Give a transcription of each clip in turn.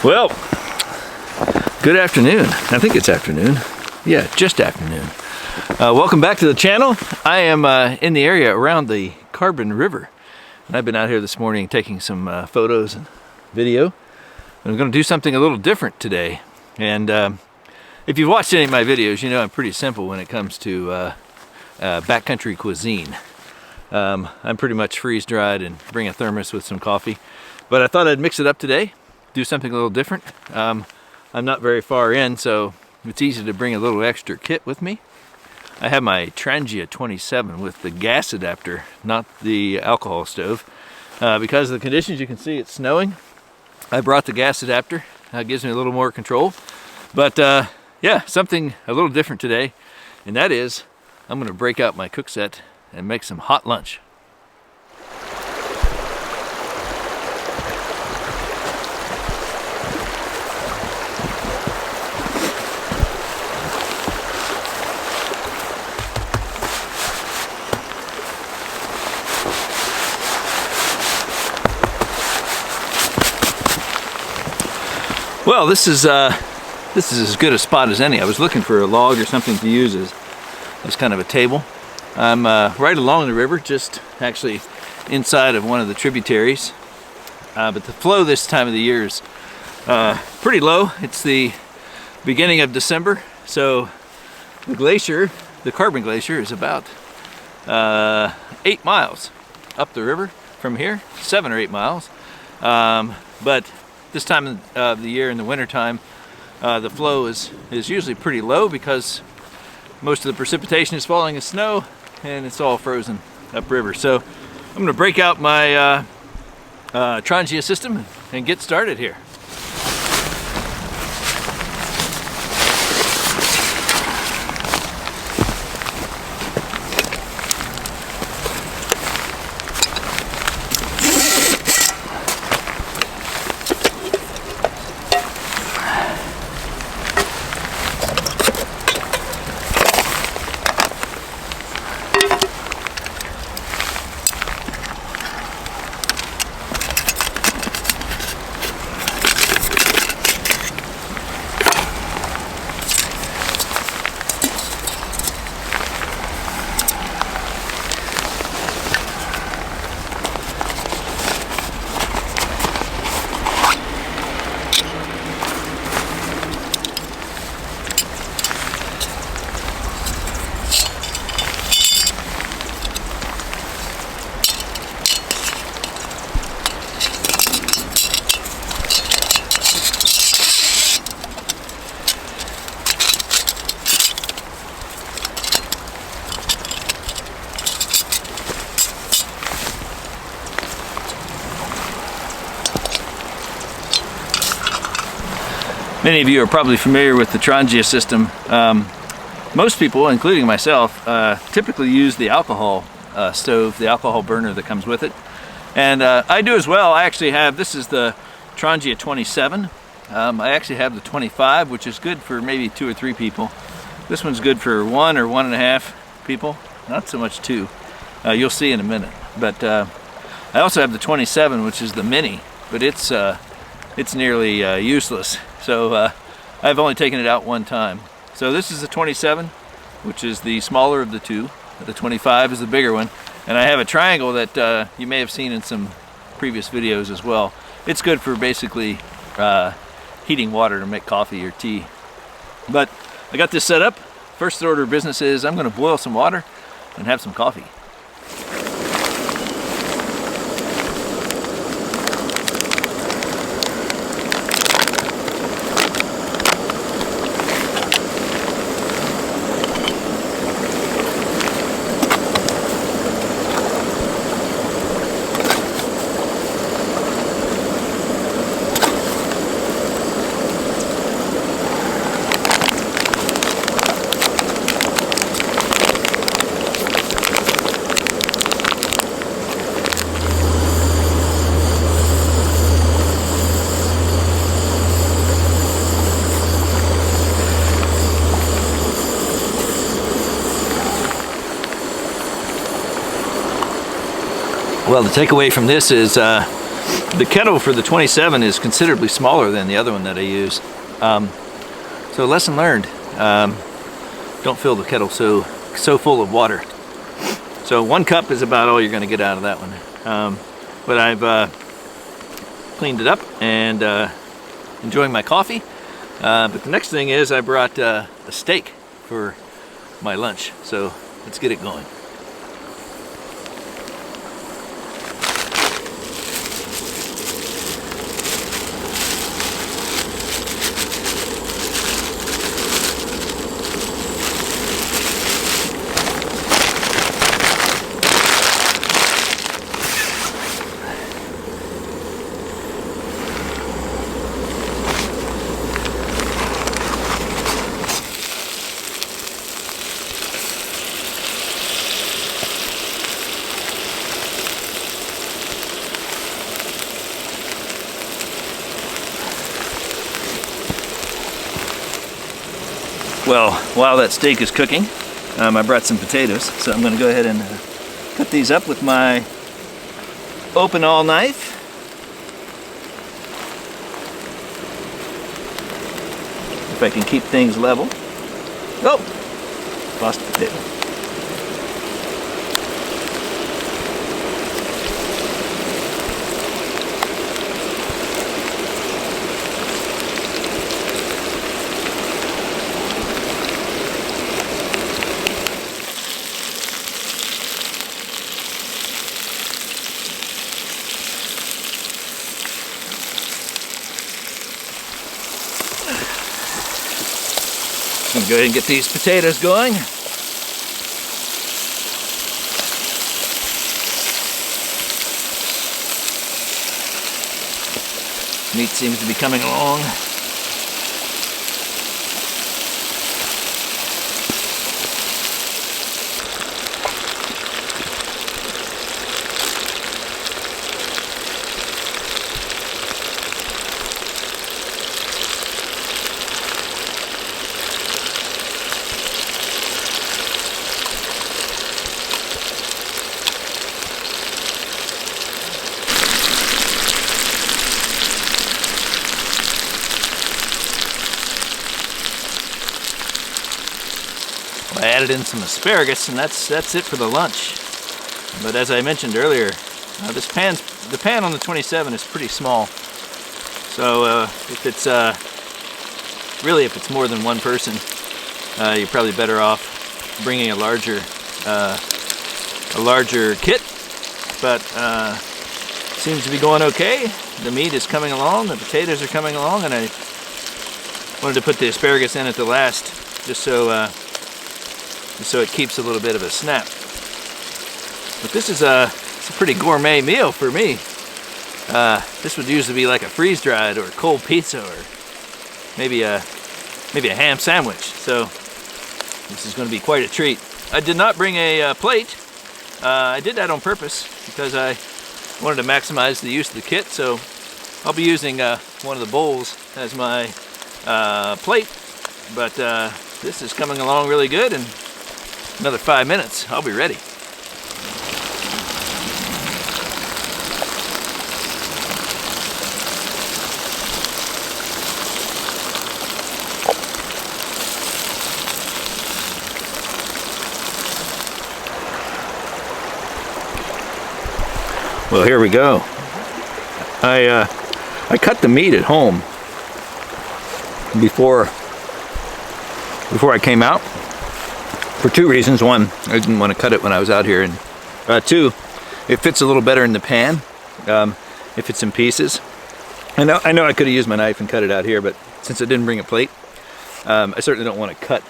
Well, good afternoon. I think it's afternoon. Yeah, just afternoon. Welcome back to the channel. I am in the area around the Carbon River. And I've been out here this morning taking some photos and video. I'm going to do something a little different today. And if you've watched any of my videos, you know I'm pretty simple when it comes to backcountry cuisine. I'm pretty much freeze-dried and bring a thermos with some coffee. But I thought I'd mix it up today, do something a little different. I'm not very far in, so it's easy to bring a little extra kit with me. I have my Trangia 27 with the gas adapter, not the alcohol stove. Because of the conditions, you can see it's snowing. I brought the gas adapter. Gives me a little more control. But yeah, something a little different today. And that is, I'm going to break out my cook set and make some hot lunch. Well, this is as good a spot as any. I was looking for a log or something to use as kind of a table. I'm right along the river, just actually inside of one of the tributaries. But the flow this time of the year is pretty low. It's the beginning of December, so the glacier, the Carbon Glacier, is about 8 miles up the river from here, 7 or 8 miles. But this time of the year in the wintertime, the flow is usually pretty low because most of the precipitation is falling as snow and it's all frozen upriver. So I'm going to break out my Trangia system and get started here. Many of you are probably familiar with the Trangia system. Most people, including myself, typically use the alcohol stove, the alcohol burner that comes with it. And I do as well. I actually have, this is the Trangia 27. I actually have the 25, which is good for maybe 2 or 3 people. This one's good for 1 or 1.5 people, not so much 2. You'll see in a minute. But I also have the 27, which is the mini, but it's nearly useless. So I've only taken it out 1 time. So this is the 27, which is the smaller of the 2. The 25 is the bigger one. And I have a triangle that you may have seen in some previous videos as well. It's good for basically heating water to make coffee or tea. But I got this set up. First order of business is I'm going to boil some water and have some coffee. Well, the takeaway from this is The kettle for the 27 is considerably smaller than the other one that I use. So lesson learned. Don't fill the kettle so full of water. So 1 cup is about all you're going to get out of that one. But I've cleaned it up and enjoying my coffee. But the next thing is I brought a steak for my lunch. So let's get it going. Well, while that steak is cooking, I brought some potatoes, so I'm going to go ahead and cut these up with my open awl knife. If I can keep things level. Oh, lost a potato. I'm going to go ahead and get these potatoes going. Meat seems to be coming along. I added in some asparagus, and that's it for the lunch. But as I mentioned earlier, the pan on the 27 is pretty small. So if it's more than one person, you're probably better off bringing a larger kit. But seems to be going okay. The meat is coming along, the potatoes are coming along, and I wanted to put the asparagus in at the last, just so it keeps a little bit of a snap. But this is it's a pretty gourmet meal for me. This would usually be like a freeze-dried or a cold pizza or maybe a ham sandwich. So this is going to be quite a treat. I did not bring a plate. I did that on purpose because I wanted to maximize the use of the kit. So I'll be using one of the bowls as my plate. But this is coming along really good, and another 5 minutes, I'll be ready. Well, here we go. I cut the meat at home before I came out, for two reasons. One, I didn't want to cut it when I was out here, and two, it fits a little better in the pan if it's in pieces. I know I could have used my knife and cut it out here, but since I didn't bring a plate, I certainly don't want to cut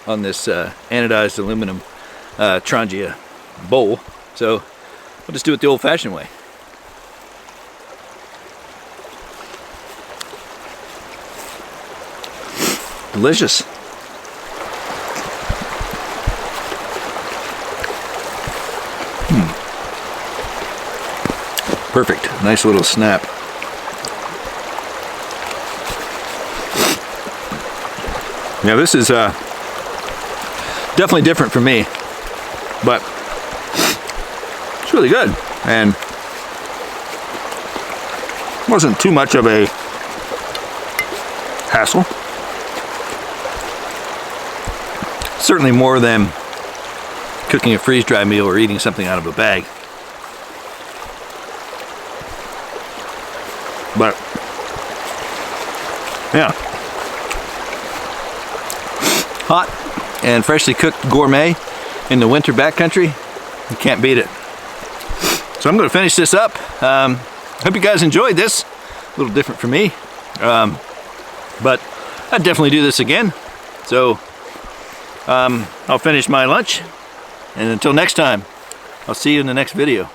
on this anodized aluminum Trangia bowl, so I'll just do it the old-fashioned way. Delicious. Perfect. Nice little snap. Now this is definitely different for me, but it's really good. And Wasn't too much of a hassle. Certainly more than cooking a freeze-dried meal or eating something out of a bag. But yeah, hot and freshly cooked gourmet in the winter backcountry, you can't beat it. So I'm going to finish this up. Hope you guys enjoyed this. A little different for me, but I'd definitely do this again. So I'll finish my lunch, and until next time, I'll see you in the next video.